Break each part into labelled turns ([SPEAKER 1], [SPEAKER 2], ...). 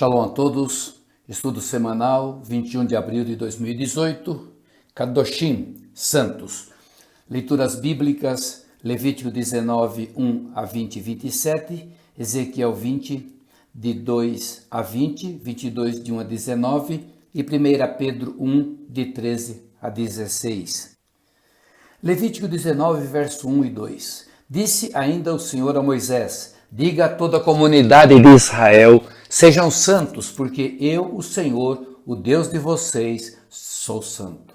[SPEAKER 1] Shalom a todos, estudo semanal 21 de abril de 2018, Kadoshim, Santos. Leituras bíblicas, Levítico 19, 1 a 20 e 27, Ezequiel 20, de 2 a 20, 22 de 1 a 19 e 1 Pedro 1, de 13 a 16. Levítico 19, verso 1 e 2. Disse ainda o Senhor a Moisés: diga a toda a comunidade de Israel: sejam santos, porque eu, o Senhor, o Deus de vocês, sou santo.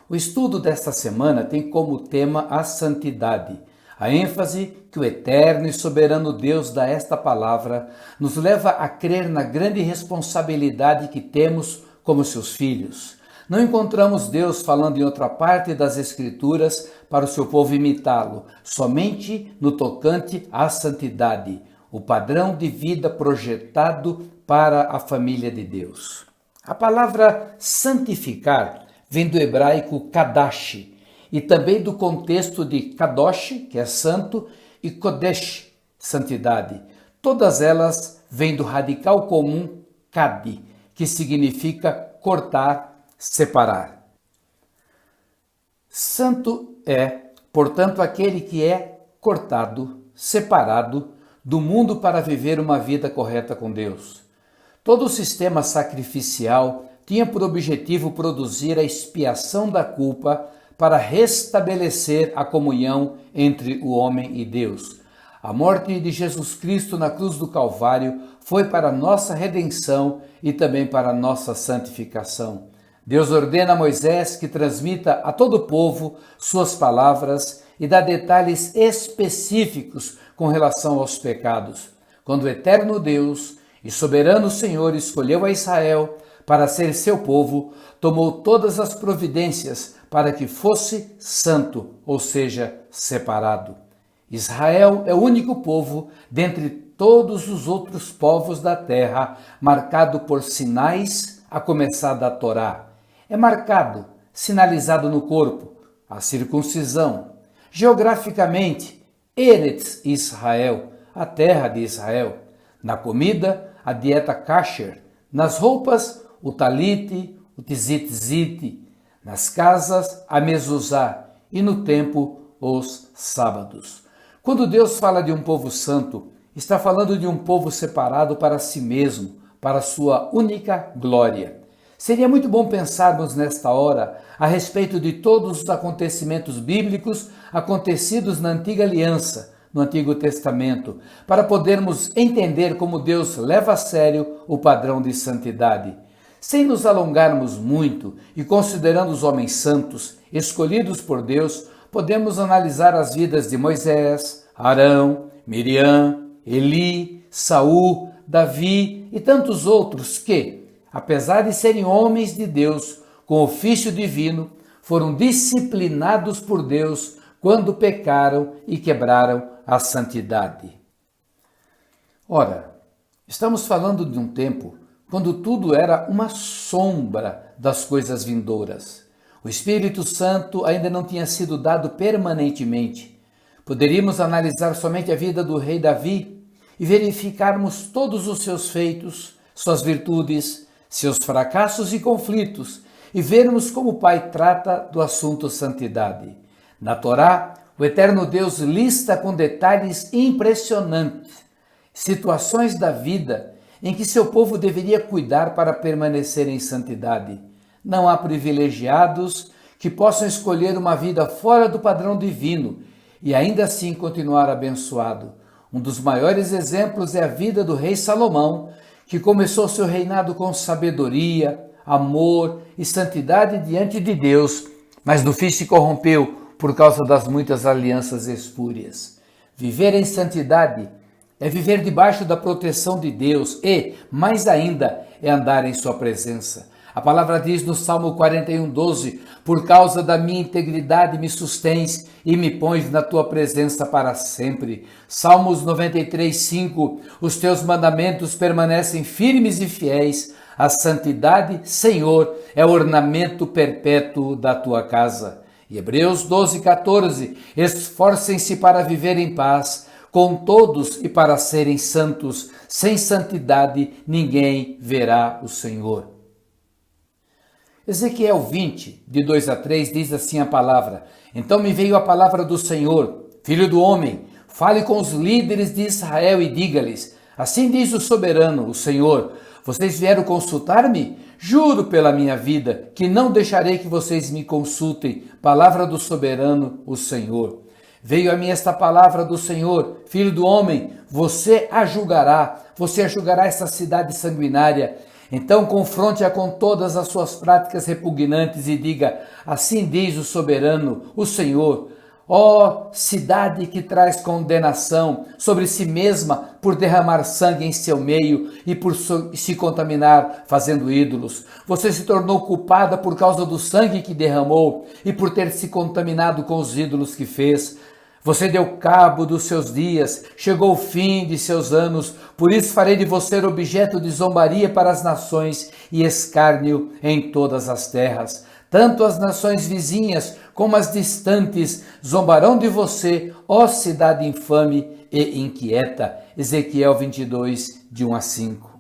[SPEAKER 1] O estudo desta semana tem como tema a santidade. A ênfase que o eterno e soberano Deus dá a esta palavra nos leva a crer na grande responsabilidade que temos como seus filhos. Não encontramos Deus falando em outra parte das Escrituras para o seu povo imitá-lo, somente no tocante à santidade, o padrão de vida projetado para a família de Deus. A palavra santificar vem do hebraico kadash e também do contexto de kadosh, que é santo, e kodesh, santidade. Todas elas vêm do radical comum kadi, que significa cortar, separar. Santo é, portanto, aquele que é cortado, separado do mundo para viver uma vida correta com Deus. Todo o sistema sacrificial tinha por objetivo produzir a expiação da culpa para restabelecer a comunhão entre o homem e Deus. A morte de Jesus Cristo na cruz do Calvário foi para nossa redenção e também para nossa santificação. Deus ordena a Moisés que transmita a todo o povo suas palavras e dá detalhes específicos com relação aos pecados. Quando o eterno Deus e soberano Senhor escolheu a Israel para ser seu povo, tomou todas as providências para que fosse santo, ou seja, separado. Israel é o único povo dentre todos os outros povos da terra marcado por sinais, a começar da Torá. É marcado, sinalizado no corpo, a circuncisão. Geograficamente, Eretz Israel, a terra de Israel. Na comida, a dieta kasher. Nas roupas, o talite, o tzitzit. Nas casas, a mezuzá. E no templo, os sábados. Quando Deus fala de um povo santo, está falando de um povo separado para si mesmo, para sua única glória. Seria muito bom pensarmos nesta hora a respeito de todos os acontecimentos bíblicos acontecidos na Antiga Aliança, no Antigo Testamento, para podermos entender como Deus leva a sério o padrão de santidade. Sem nos alongarmos muito e considerando os homens santos, escolhidos por Deus, podemos analisar as vidas de Moisés, Arão, Miriam, Eli, Saul, Davi e tantos outros que, apesar de serem homens de Deus com ofício divino, foram disciplinados por Deus quando pecaram e quebraram a santidade. Ora, estamos falando de um tempo quando tudo era uma sombra das coisas vindouras. O Espírito Santo ainda não tinha sido dado permanentemente. Poderíamos analisar somente a vida do rei Davi e verificarmos todos os seus feitos, suas virtudes, seus fracassos e conflitos, e vermos como o Pai trata do assunto santidade. Na Torá, o eterno Deus lista com detalhes impressionantes situações da vida em que seu povo deveria cuidar para permanecer em santidade. Não há privilegiados que possam escolher uma vida fora do padrão divino e ainda assim continuar abençoado. Um dos maiores exemplos é a vida do rei Salomão, que começou seu reinado com sabedoria, amor e santidade diante de Deus, mas no fim se corrompeu por causa das muitas alianças espúrias. Viver em santidade é viver debaixo da proteção de Deus e, mais ainda, é andar em sua presença. A palavra diz no Salmo 41:12, por causa da minha integridade me sustens e me pões na tua presença para sempre. Salmos 93:5, os teus mandamentos permanecem firmes e fiéis. A santidade, Senhor, é o ornamento perpétuo da tua casa. E Hebreus 12:14, esforcem-se para viver em paz com todos e para serem santos, Sem santidade ninguém verá o Senhor. Ezequiel 20, de 2 a 3, diz assim a palavra: Então me veio a palavra do Senhor, filho do homem, fale com os líderes de Israel e diga-lhes: Assim diz o soberano, o Senhor, vocês vieram consultar-me? Juro pela minha vida que não deixarei que vocês me consultem. Palavra do soberano, o Senhor. Veio a mim esta palavra do Senhor, filho do homem, você a julgará esta cidade sanguinária. Então confronte-a com todas as suas práticas repugnantes e diga: assim diz o soberano, o Senhor. Ó cidade que traz condenação sobre si mesma por derramar sangue em seu meio e por se contaminar fazendo ídolos. Você se tornou culpada por causa do sangue que derramou e por ter se contaminado com os ídolos que fez. Você deu cabo dos seus dias, chegou o fim de seus anos, por isso farei de você objeto de zombaria para as nações e escárnio em todas as terras. Tanto as nações vizinhas como as distantes zombarão de você, ó cidade infame e inquieta. Ezequiel 22, de 1 a 5.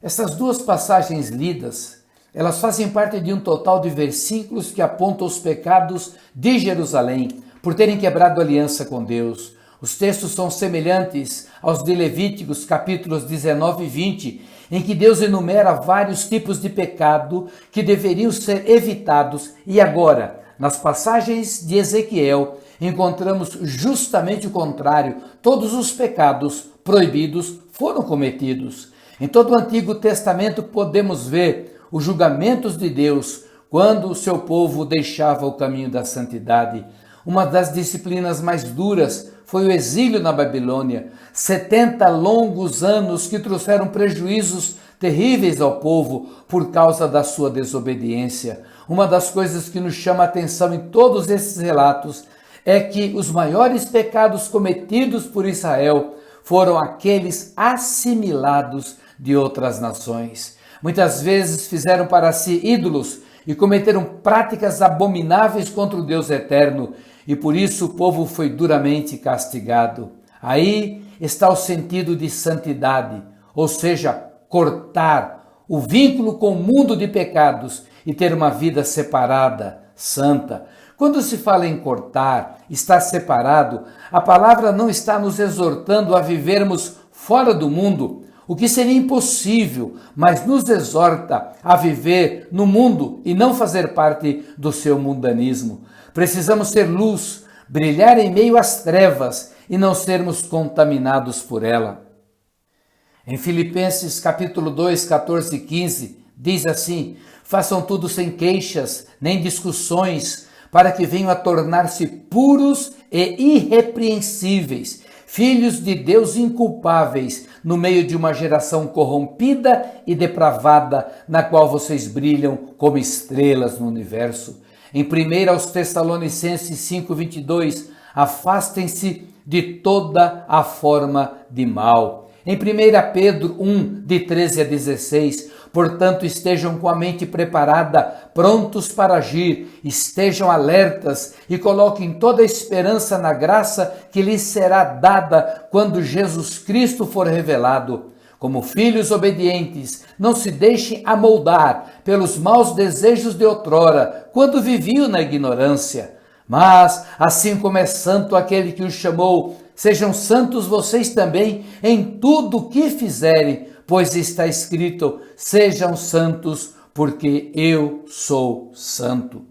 [SPEAKER 1] Essas duas passagens lidas, elas fazem parte de um total de versículos que apontam os pecados de Jerusalém, por terem quebrado aliança com Deus. Os textos são semelhantes aos de Levíticos, capítulos 19 e 20, em que Deus enumera vários tipos de pecado que deveriam ser evitados. E agora, nas passagens de Ezequiel, encontramos justamente o contrário. Todos os pecados proibidos foram cometidos. Em todo o Antigo Testamento podemos ver os julgamentos de Deus quando o seu povo deixava o caminho da santidade. Uma das disciplinas mais duras foi o exílio na Babilônia. 70 longos anos que trouxeram prejuízos terríveis ao povo por causa da sua desobediência. Uma das coisas que nos chama a atenção em todos esses relatos é que os maiores pecados cometidos por Israel foram aqueles assimilados de outras nações. Muitas vezes fizeram para si ídolos e cometeram práticas abomináveis contra o Deus eterno, e por isso o povo foi duramente castigado. Aí está o sentido de santidade, ou seja, cortar o vínculo com o mundo de pecados e ter uma vida separada, santa. Quando se fala em cortar, estar separado, a palavra não está nos exortando a vivermos fora do mundo, o que seria impossível, mas nos exorta a viver no mundo e não fazer parte do seu mundanismo. Precisamos ser luz, brilhar em meio às trevas e não sermos contaminados por ela. Em Filipenses capítulo 2, 14 e 15, diz assim: façam tudo sem queixas, nem discussões, para que venham a tornar-se puros e irrepreensíveis, filhos de Deus inculpáveis, no meio de uma geração corrompida e depravada, na qual vocês brilham como estrelas no universo. Em 1 aos Tessalonicenses 5:22, afastem-se de toda a forma de mal. Em 1 Pedro 1, de 13 a 16, portanto estejam com a mente preparada, prontos para agir, estejam alertas e coloquem toda a esperança na graça que lhes será dada quando Jesus Cristo for revelado. Como filhos obedientes, não se deixem amoldar pelos maus desejos de outrora, quando viviam na ignorância. Mas, assim como é santo aquele que os chamou, sejam santos vocês também em tudo o que fizerem, pois está escrito: sejam santos, porque eu sou santo.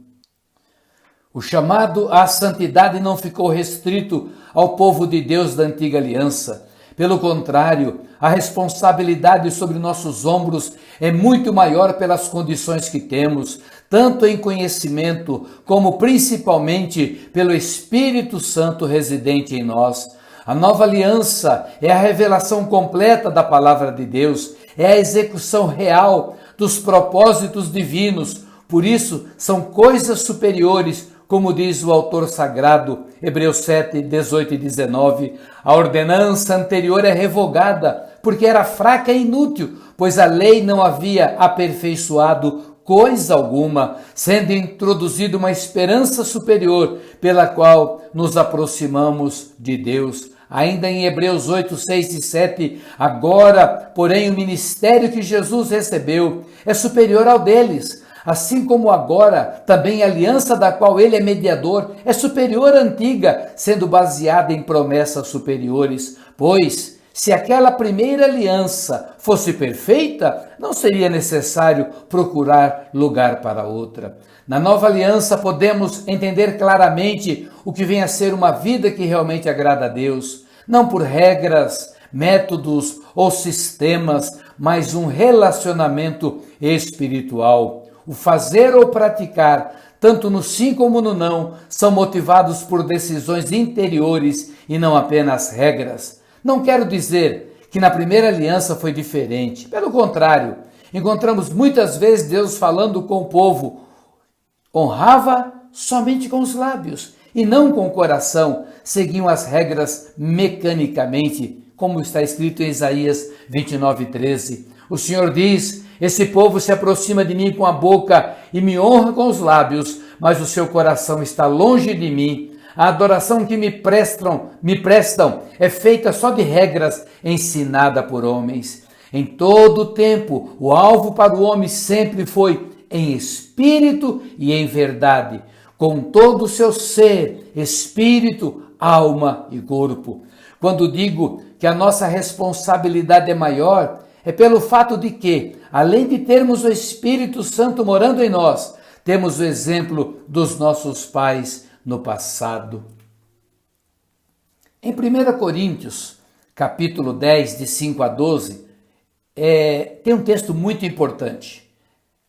[SPEAKER 1] O chamado à santidade não ficou restrito ao povo de Deus da antiga aliança. Pelo contrário, a responsabilidade sobre nossos ombros é muito maior pelas condições que temos, tanto em conhecimento como principalmente pelo Espírito Santo residente em nós. A nova aliança é a revelação completa da palavra de Deus, é a execução real dos propósitos divinos. Por isso, são coisas superiores, como diz o autor sagrado, Hebreus 7, 18 e 19. A ordenança anterior é revogada, porque era fraca e inútil, pois a lei não havia aperfeiçoado coisa alguma, sendo introduzida uma esperança superior, pela qual nos aproximamos de Deus, Ainda em Hebreus 8, 6 e 7, agora, porém, o ministério que Jesus recebeu é superior ao deles, assim como agora também a aliança da qual ele é mediador é superior à antiga, sendo baseada em promessas superiores. Pois, se aquela primeira aliança fosse perfeita, não seria necessário procurar lugar para outra. Na nova aliança podemos entender claramente o que vem a ser uma vida que realmente agrada a Deus, não por regras, métodos ou sistemas, mas um relacionamento espiritual. O fazer ou praticar, tanto no sim como no não, são motivados por decisões interiores e não apenas regras. Não quero dizer que na primeira aliança foi diferente. Pelo contrário, encontramos muitas vezes Deus falando com o povo. Honrava somente com os lábios e não com o coração. Seguiam as regras mecanicamente, como está escrito em Isaías 29:13. O Senhor diz: esse povo se aproxima de mim com a boca e me honra com os lábios, mas o seu coração está longe de mim. A adoração que me prestam é feita só de regras ensinada por homens. Em todo o tempo, o alvo para o homem sempre foi em espírito e em verdade, com todo o seu ser, espírito, alma e corpo. Quando digo que a nossa responsabilidade é maior, é pelo fato de que, além de termos o Espírito Santo morando em nós, temos o exemplo dos nossos pais no passado. Em 1 Coríntios, capítulo 10, de 5 a 12, tem um texto muito importante.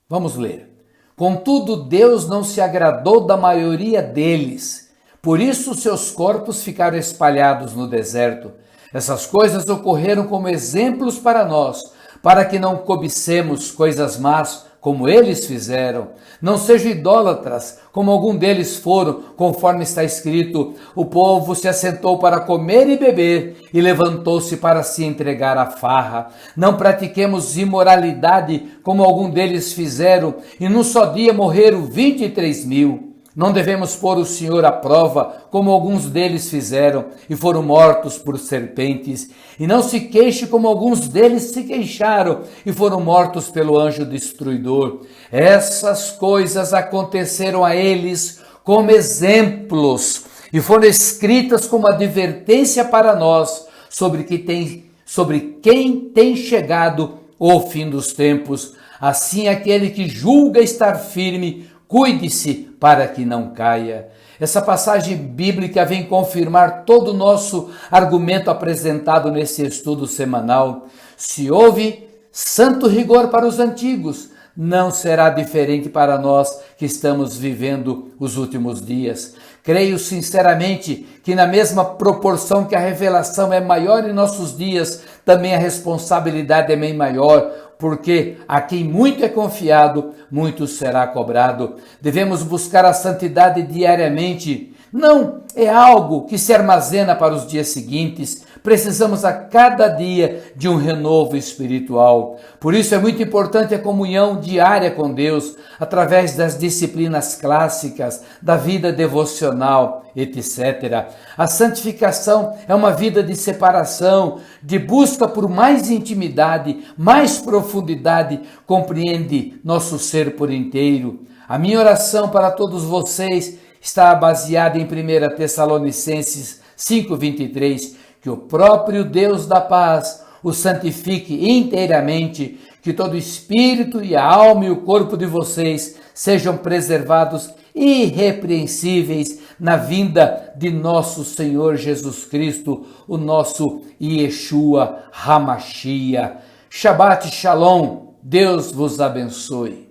[SPEAKER 1] Vamos ler. Contudo, Deus não se agradou da maioria deles, por isso seus corpos ficaram espalhados no deserto. Essas coisas ocorreram como exemplos para nós, para que não cobicemos coisas más como eles fizeram. Não sejam idólatras, como algum deles foram, conforme está escrito: o povo se assentou para comer e beber e levantou-se para se entregar à farra. Não pratiquemos imoralidade, como algum deles fizeram, e num só dia morreram 23.000. Não devemos pôr o Senhor à prova, como alguns deles fizeram, e foram mortos por serpentes. E não se queixe como alguns deles se queixaram, e foram mortos pelo anjo destruidor. Essas coisas aconteceram a eles como exemplos, e foram escritas como advertência para nós, sobre quem tem chegado o fim dos tempos. Assim, aquele que julga estar firme, cuide-se para que não caia. Essa passagem bíblica vem confirmar todo o nosso argumento apresentado nesse estudo semanal. Se houve santo rigor para os antigos, não será diferente para nós que estamos vivendo os últimos dias. Creio sinceramente que na mesma proporção que a revelação é maior em nossos dias, também a responsabilidade é bem maior, porque a quem muito é confiado, muito será cobrado. Devemos buscar a santidade diariamente. Não é algo que se armazena para os dias seguintes. Precisamos a cada dia de um renovo espiritual. Por isso é muito importante a comunhão diária com Deus, através das disciplinas clássicas, da vida devocional, etc. A santificação é uma vida de separação, de busca por mais intimidade, mais profundidade, compreende nosso ser por inteiro. A minha oração para todos vocês está baseada em 1 Tessalonicenses 5:23, que o próprio Deus da paz o santifique inteiramente, que todo o espírito e a alma e o corpo de vocês sejam preservados irrepreensíveis na vinda de nosso Senhor Jesus Cristo, o nosso Yeshua HaMashiach. Shabbat Shalom, Deus vos abençoe.